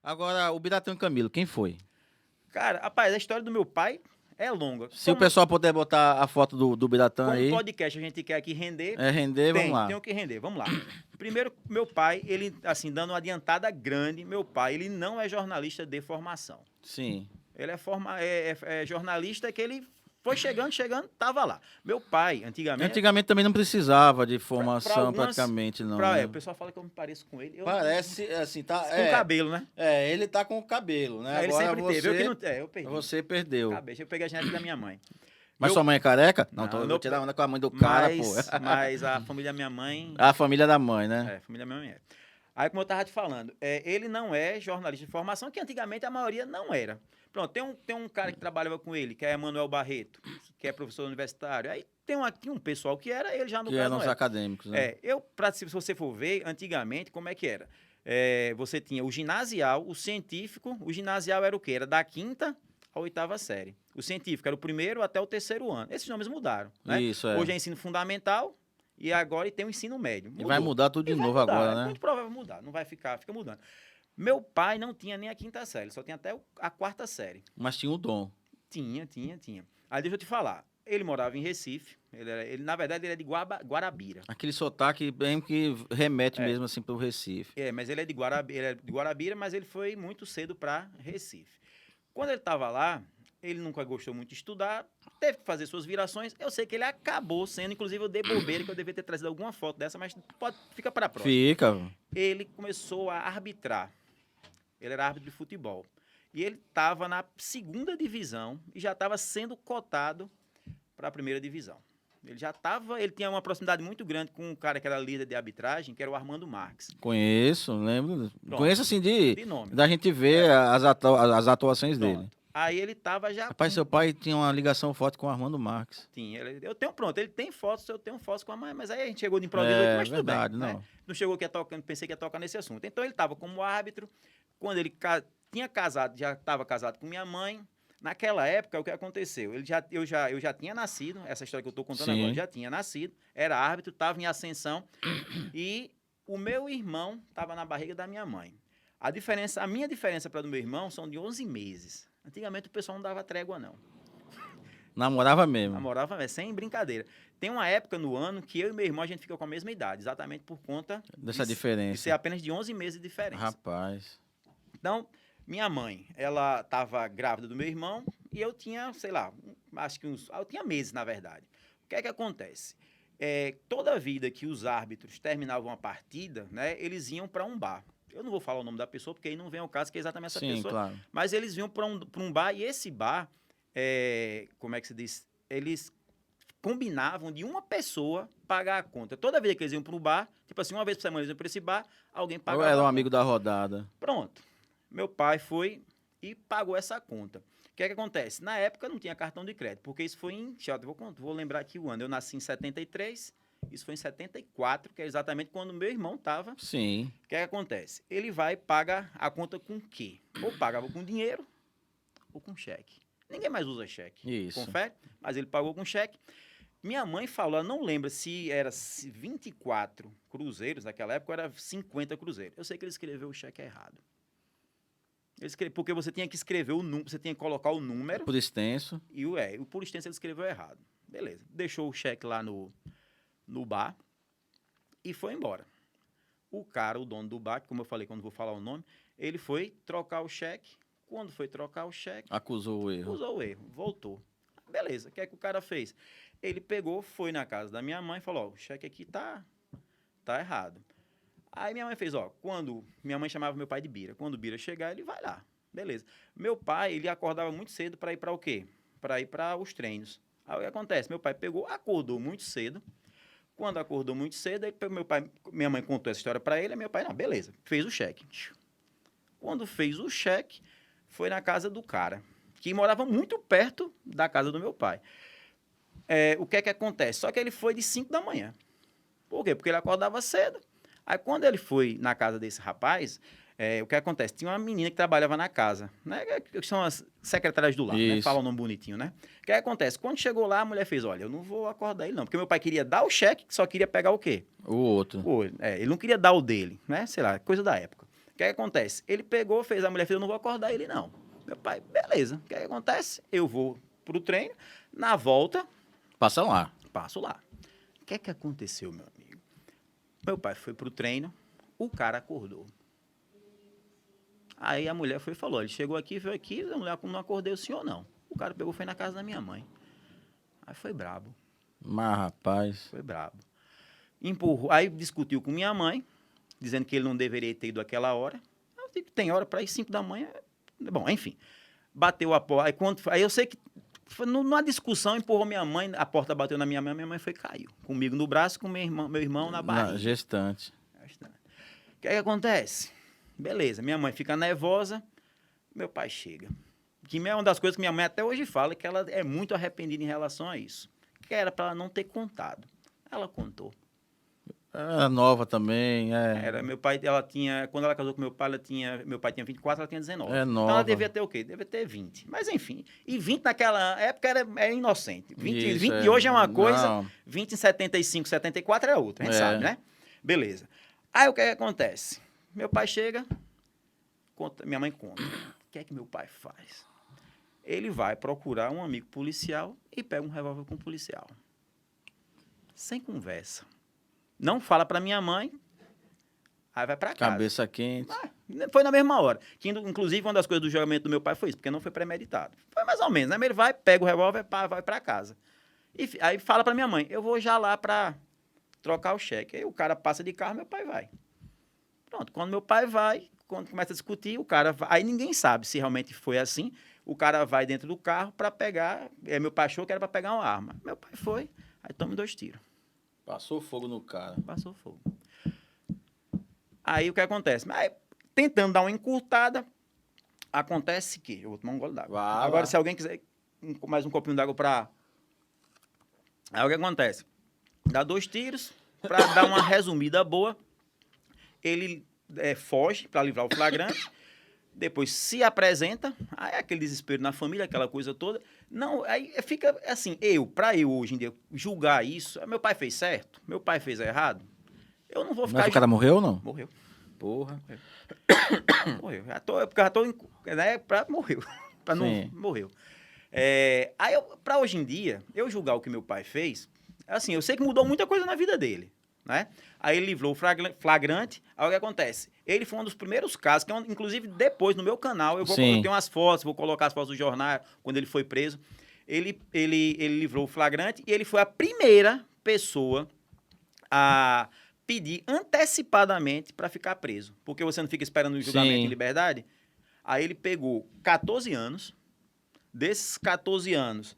Agora, o Biratã e Camilo, quem foi? Cara, rapaz, a história do meu pai é longa. Se o pessoal puder botar a foto do Biratã Como aí, podcast a gente quer aqui render, render, vamos lá. tem o que render. Vamos lá. Primeiro, meu pai, ele, assim, dando uma adiantada grande, meu pai, ele não é jornalista de formação. Sim. Ele é jornalista que ele foi chegando, tava lá. Meu pai, antigamente... Antigamente também não precisava de formação algumas- praticamente, não, né? o pessoal fala que eu me pareço com ele. Parece, assim, tá... Com cabelo, né? Ele tá com o cabelo, né? Ele Agora sempre você, teve. Eu que não... eu perdi. você perdeu. Cabeça, eu peguei a genética da minha mãe. Mas Meu- sua mãe é careca? Não, Não, então eu meu vou tirar pai- onda com a mãe do cara, pô. Mas a família da minha mãe... A família da mãe, né? A família da minha mãe é. Aí, como eu estava te falando, ele não é jornalista de formação, que antigamente a maioria não era. Pronto, tem um cara que trabalhava com ele, que é Emanuel Barreto, que é professor universitário. Aí tinha um pessoal que era, ele já no Que caso eram não os era. acadêmicos, né? Se você for ver, antigamente, como é que era? Você tinha o ginasial, o científico. O ginasial era o quê? Era da quinta à oitava série. O científico era o primeiro até o terceiro ano. Esses nomes mudaram, né? Isso, é. Hoje é ensino fundamental e agora tem o ensino médio. E vai mudar tudo de novo agora, É né? muito provável mudar, não vai fica mudando. Meu pai não tinha nem a quinta série, só tinha até a quarta série. Mas tinha o dom. Tinha. Aí deixa eu te falar, ele morava em Recife, na verdade ele é de Guarabira. Aquele sotaque bem que remete mesmo assim pro Recife. Mas ele é de Guarabira, mas ele foi muito cedo para Recife. Quando ele estava lá, ele nunca gostou muito de estudar, teve que fazer suas virações. Eu sei que ele acabou sendo, inclusive eu dei bobeira, que eu devia ter trazido alguma foto dessa, mas fica para a próxima. Fica. Ele começou a arbitrar. Ele era árbitro de futebol. E ele estava na segunda divisão e já estava sendo cotado para a primeira divisão. Ele tinha uma proximidade muito grande com um cara que era líder de arbitragem, que era o Armando Marques. Conheço, lembro. Pronto. Conheço assim De nome. da gente ver as atuações Pronto. dele. Aí ele estava já... Rapaz, seu pai tinha uma ligação forte com o Armando Marques. Tinha. Ele tem fotos, eu tenho fotos com a mãe, mas aí a gente chegou de improviso, mas tudo verdade, bem. não. Né? Não chegou que ia tocar, pensei que ia tocar nesse assunto. Então ele estava como árbitro, quando ele tinha casado, já estava casado com minha mãe. Naquela época, o que aconteceu? Eu já tinha nascido, essa história que eu estou contando agora, já tinha nascido, era árbitro, estava em ascensão, e o meu irmão estava na barriga da minha mãe. A minha diferença para o do meu irmão são de 11 meses. Antigamente o pessoal não dava trégua, não. Namorava mesmo. Namorava, sem brincadeira. Tem uma época no ano que eu e meu irmão, a gente fica com a mesma idade, exatamente por conta dessa diferença. De ser apenas de 11 meses de diferença. Rapaz. Então, minha mãe, ela estava grávida do meu irmão e eu tinha, sei lá, acho que eu tinha meses, na verdade. O que é que acontece? Toda vida que os árbitros terminavam a partida, né, eles iam para um bar. Eu não vou falar o nome da pessoa, porque aí não vem ao caso que é exatamente essa pessoa. Claro. Mas eles iam para um bar e esse bar, como é que se diz? Eles combinavam de uma pessoa pagar a conta. Toda vez que eles iam para o bar, tipo assim, uma vez por semana eles iam para esse bar, alguém pagava Ou era um a amigo conta. da rodada. Pronto. Meu pai foi e pagou essa conta. O que é que acontece? Na época não tinha cartão de crédito, porque isso foi em... Vou lembrar aqui o ano. Eu nasci em 73, isso foi em 74, que é exatamente quando meu irmão estava. Sim. O que é que acontece? Ele vai e paga a conta com o quê? Ou pagava com dinheiro ou com cheque. Ninguém mais usa cheque. Isso. Confere? Mas ele pagou com cheque. Minha mãe falou, ela não lembra se era 24 cruzeiros naquela época ou era 50 cruzeiros. Eu sei que ele escreveu o cheque errado. Porque você tinha que escrever o número, você tinha que colocar o número. Por extenso. E o por extenso ele escreveu errado. Beleza. Deixou o cheque lá no bar e foi embora. O cara, o dono do bar, como eu falei, quando vou falar o nome, ele foi trocar o cheque. Quando foi trocar o cheque... Acusou o erro. Acusou o erro. Voltou. Beleza. O que é que o cara fez? Ele pegou, foi na casa da minha mãe e falou, o cheque aqui tá errado. Aí minha mãe fez, quando minha mãe chamava meu pai de Bira, quando o Bira chegar, ele vai lá. Beleza. Meu pai, ele acordava muito cedo para ir para o quê? Para ir para os treinos. Aí o que acontece? Meu pai acordou muito cedo. Quando acordou muito cedo, aí minha mãe contou essa história para ele, e meu pai, não, beleza, fez o cheque. Quando fez o cheque, foi na casa do cara, que morava muito perto da casa do meu pai. O que é que acontece? Só que ele foi de 5 da manhã. Por quê? Porque ele acordava cedo. Aí, quando ele foi na casa desse rapaz, o que acontece? Tinha uma menina que trabalhava na casa, né? Que são as secretárias do lar, né? Fala o nome bonitinho, né? O que acontece? Quando chegou lá, a mulher fez, olha, eu não vou acordar ele não, porque meu pai queria dar o cheque, só queria pegar o quê? O outro. Ele não queria dar o dele, né? Sei lá, coisa da época. O que acontece? Ele pegou, fez a mulher, fez, eu não vou acordar ele, não. Meu pai, beleza. O que acontece? Eu vou pro treino, na volta, Passa lá. passo lá. O que aconteceu, meu amigo? Meu pai foi pro treino, o cara acordou. Aí a mulher foi e falou, ele chegou aqui, veio aqui, a mulher não acordei o senhor, não. O cara pegou, foi na casa da minha mãe. Aí foi brabo. Mas, rapaz... Foi brabo. Empurrou, aí discutiu com minha mãe, dizendo que ele não deveria ter ido àquela hora. Eu digo, tem hora para ir 5 da manhã. Bom, enfim. Bateu a porta. Aí eu sei que, numa discussão, empurrou minha mãe, a porta bateu na minha mãe foi e caiu. Comigo no braço, com meu irmão na barriga. Gestante. O que acontece? Beleza, minha mãe fica nervosa, meu pai chega. Que é uma das coisas que minha mãe até hoje fala, que ela é muito arrependida em relação a isso. Que era para ela não ter contado. Ela contou. Era nova também, Era, meu pai, ela tinha, quando ela casou com meu pai, meu pai tinha 24, ela tinha 19. É nova. Então ela devia ter o quê? Devia ter 20. Mas enfim, e 20 naquela época era inocente. 20 de hoje é uma coisa, Não. 20 em 75, 74 é outra, a gente É. sabe, né? Beleza. Aí o que acontece? Meu pai chega, minha mãe conta. O que é que meu pai faz? Ele vai procurar um amigo policial e pega um revólver com um policial. Sem conversa. Não fala pra minha mãe, aí vai pra casa. Cabeça quente. Foi na mesma hora. Que, inclusive, uma das coisas do julgamento do meu pai foi isso, porque não foi premeditado. Foi mais ou menos, né? Ele vai, pega o revólver, vai pra casa. E aí fala pra minha mãe, eu vou já lá pra trocar o cheque. Aí o cara passa de carro, meu pai vai. Pronto, quando meu pai vai, quando começa a discutir, o cara vai, aí ninguém sabe se realmente foi assim. O cara vai dentro do carro pra pegar, meu pai achou que era pra pegar uma arma. Meu pai foi, aí toma 2 tiros. Passou fogo no cara. Passou fogo. Aí o que acontece? Aí, tentando dar uma encurtada, acontece que... Eu vou tomar um gole d'água. Agora, se alguém quiser mais um copinho d'água para... Aí o que acontece? Dá 2 tiros, para dar uma resumida boa, ele foge para livrar o flagrante, depois se apresenta, aí é aquele desespero na família, aquela coisa toda. Não, aí fica assim, para eu hoje em dia julgar isso, meu pai fez certo, meu pai fez errado, eu não vou ficar... Mas o cara morreu ou não? Morreu. Porra. Morreu. Morreu. Pra não, Sim. morreu. Aí, pra hoje em dia, eu julgar o que meu pai fez, assim, eu sei que mudou muita coisa na vida dele, né? Aí ele livrou o flagrante, aí o que acontece? Ele foi um dos primeiros casos, que inclusive depois no meu canal, eu tenho umas fotos, vou colocar as fotos do jornal, quando ele foi preso, ele livrou o flagrante e ele foi a primeira pessoa a pedir antecipadamente para ficar preso, porque você não fica esperando o julgamento em liberdade. Aí ele pegou 14 anos, desses 14 anos,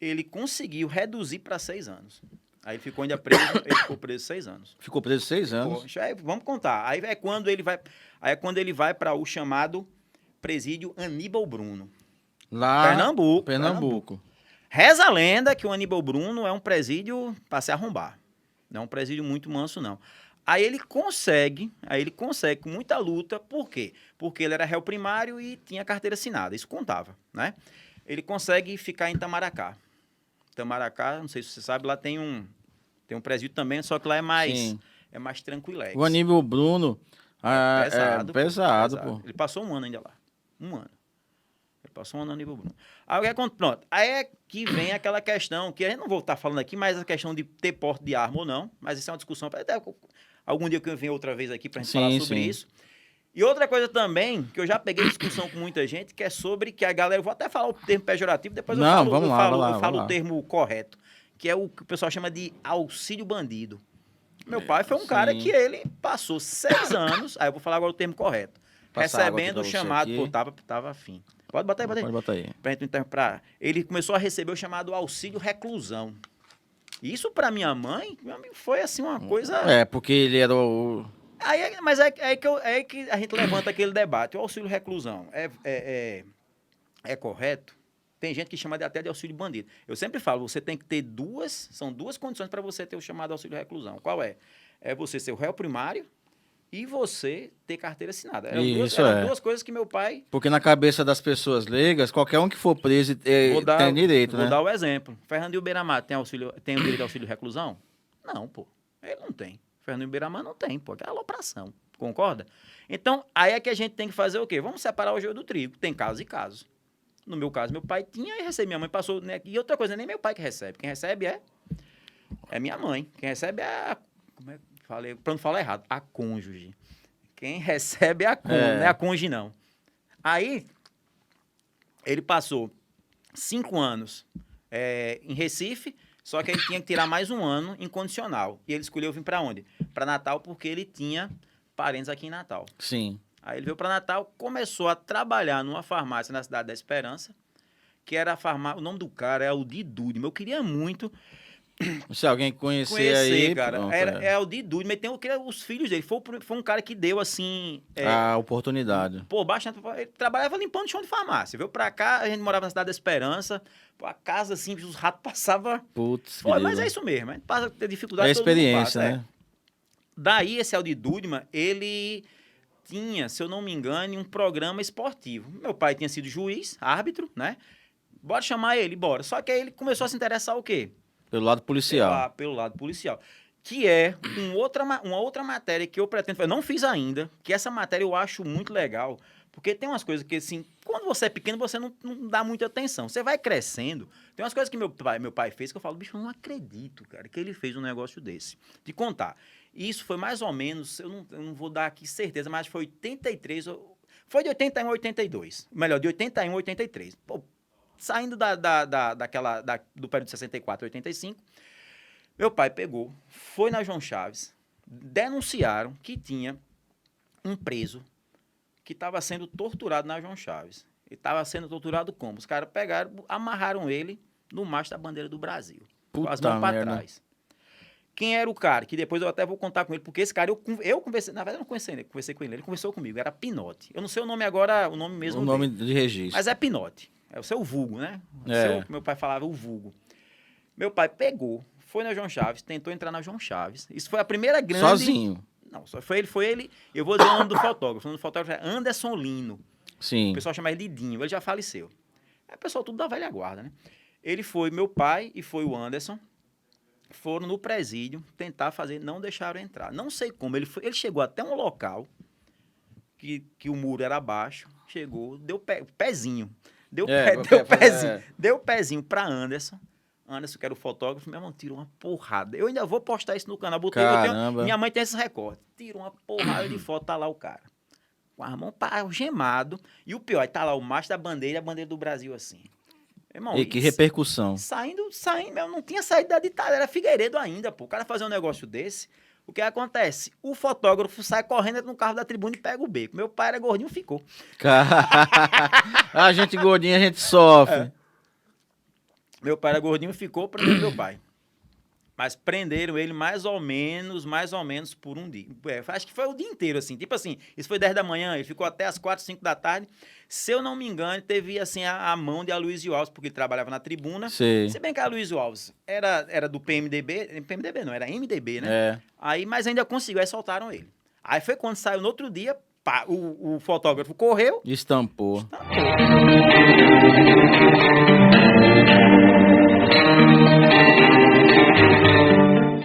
ele conseguiu reduzir para 6 anos. Aí ele ficou ainda preso, ele ficou preso 6 anos. Ficou preso 6 anos? Poxa, vamos contar. Aí é quando ele vai para o chamado presídio Aníbal Bruno. Lá, Pernambuco. Reza a lenda que o Aníbal Bruno é um presídio para se arrombar. Não é um presídio muito manso, não. Aí ele consegue com muita luta, por quê? Porque ele era réu primário e tinha carteira assinada, isso contava, né? Ele consegue ficar em Itamaracá. Itamaracá, não sei se você sabe, lá tem um presídio também, só que lá é mais tranquilex. O Aníbal Bruno pesado, pesado, pô. Ele passou um ano ainda lá. Um ano. Ele passou um ano no Aníbal Bruno. Pronto. Aí é que vem aquela questão, que a gente não vou estar falando aqui, mas a questão de ter porte de arma ou não, mas isso é uma discussão para até algum dia que eu venho outra vez aqui para a gente falar sobre isso. E outra coisa também, que eu já peguei discussão com muita gente, que é sobre que a galera... Eu vou até falar o termo pejorativo, depois eu falo o termo correto, que é o que o pessoal chama de auxílio bandido. Meu pai foi um cara que ele passou 6 anos, aí eu vou falar agora o termo correto, recebendo o chamado... Pô, tava afim. Pode botar aí, Pode botar aí. Ele começou a receber o chamado auxílio reclusão. Isso para minha mãe, meu amigo, foi assim uma coisa... porque ele era o... Mas é que a gente levanta aquele debate. O auxílio reclusão é correto? Tem gente que chama até de auxílio bandido. Eu sempre falo, você tem que ter são duas condições para você ter o chamado auxílio reclusão. Qual é? É você ser o réu primário e você ter carteira assinada. Eram duas coisas que meu pai... Porque na cabeça das pessoas leigas, qualquer um que for preso tem direito, né? Vou dar o exemplo. Fernando Iberamar tem o direito de auxílio reclusão? Não, pô. Ele não tem. Fernando Iberamar não tem, pô. É alopração. Concorda? Então, aí é que a gente tem que fazer o quê? Vamos separar o joio do trigo. Tem casos e casos. No meu caso, meu pai tinha e recebeu. Minha mãe passou... Né? E outra coisa, nem meu pai que recebe. Quem recebe é minha mãe. Quem recebe é a... Como é que falei? Pra não falar errado. A cônjuge. Quem recebe é a cônjuge, não é a cônjuge, não. Aí, ele passou 5 anos em Recife, só que ele tinha que tirar mais um ano em condicional. E ele escolheu vir para onde? Para Natal, porque ele tinha parentes aqui em Natal. Sim. Aí ele veio para Natal, começou a trabalhar numa farmácia na Cidade da Esperança, que era a farmácia... O nome do cara é Aldir Dudman. Eu queria muito... Se alguém conhecer aí... cara. Pronto, é Aldir Dudman, mas tem os filhos dele. Foi um cara que deu, assim... a oportunidade. Pô, bastante... Ele trabalhava limpando chão de farmácia. Veio pra cá, a gente morava na Cidade da Esperança. Pô, a casa, assim, os ratos passavam... Putz, mas é isso mesmo. A gente passa a ter dificuldade. É experiência, passa, né? Daí, esse Aldir Dudman, ele tinha, se eu não me engano, um programa esportivo. Meu pai tinha sido juiz, árbitro, né? Bora chamar ele, bora. Só que aí ele começou a se interessar o quê? Pelo lado policial. Pelo lado policial. Que é uma outra matéria que eu pretendo fazer. Eu não fiz ainda, que essa matéria eu acho muito legal, porque tem umas coisas que, assim, quando você é pequeno, você não dá muita atenção. Você vai crescendo. Tem umas coisas que meu pai fez que eu falo, bicho, eu não acredito, cara, que ele fez um negócio desse. De contar. E isso foi mais ou menos, eu não vou dar aqui certeza, mas foi 83, foi de 81 a 82. Melhor, de 81 a 83. Pô, saindo do período de 64 a 85, meu pai pegou, foi na João Chaves, denunciaram que tinha um preso que estava sendo torturado na João Chaves. Ele estava sendo torturado como? Os caras pegaram, amarraram ele no mastro da bandeira do Brasil. Com as mãos para trás. Quem era o cara? Que depois eu até vou contar com ele, porque esse cara eu conversei, na verdade eu não conheci ele, conversei com ele conversou comigo, era Pinote. Eu não sei o nome agora, o nome mesmo O nome de registro. Mas é Pinote. É o seu vulgo, né? Meu pai falava o vulgo. Meu pai pegou, foi na João Chaves, tentou entrar na João Chaves. Isso foi a primeira grande... Sozinho? Não, só foi ele. Eu vou dizer o nome do fotógrafo. O nome do fotógrafo é Anderson Lino. Sim. O pessoal chama ele de Dinho, ele já faleceu. É o pessoal tudo da velha guarda, né? Ele foi, meu pai e foi o Anderson, foram no presídio tentar fazer, não deixaram entrar. Não sei como, ele chegou até um local que o muro era baixo, chegou, deu pezinho. Deu pezinho pra Anderson. Anderson, que era o fotógrafo, meu irmão, tirou uma porrada. Eu ainda vou postar isso no canal. Minha mãe tem esse recorte. Tirou uma porrada de foto, tá lá o cara. Com as mãos algemado. E o pior, tá lá o mastro da bandeira e a bandeira do Brasil assim. Irmão, e que repercussão. Saindo, eu não tinha saído da ditadura, era Figueiredo ainda, pô. O cara fazer um negócio desse, o que acontece? O fotógrafo sai correndo no carro da tribuna e pega o beco. Meu pai era gordinho, ficou. A gente gordinho, a gente sofre. Meu pai era gordinho, ficou, prendendo meu pai. Mas prenderam ele mais ou menos por um dia. Acho que foi o dia inteiro, assim. Tipo assim, isso foi 10 da manhã, ele ficou até as 4, 5 da tarde. Se eu não me engano, teve, assim, a mão de Aloysio Alves, porque ele trabalhava na tribuna. Sim. Se bem que a Aloysio Alves era do PMDB, PMDB não, era MDB, né? É. Aí, mas ainda conseguiu, aí soltaram ele. Aí foi quando saiu no outro dia, pá, o fotógrafo correu. Estampou.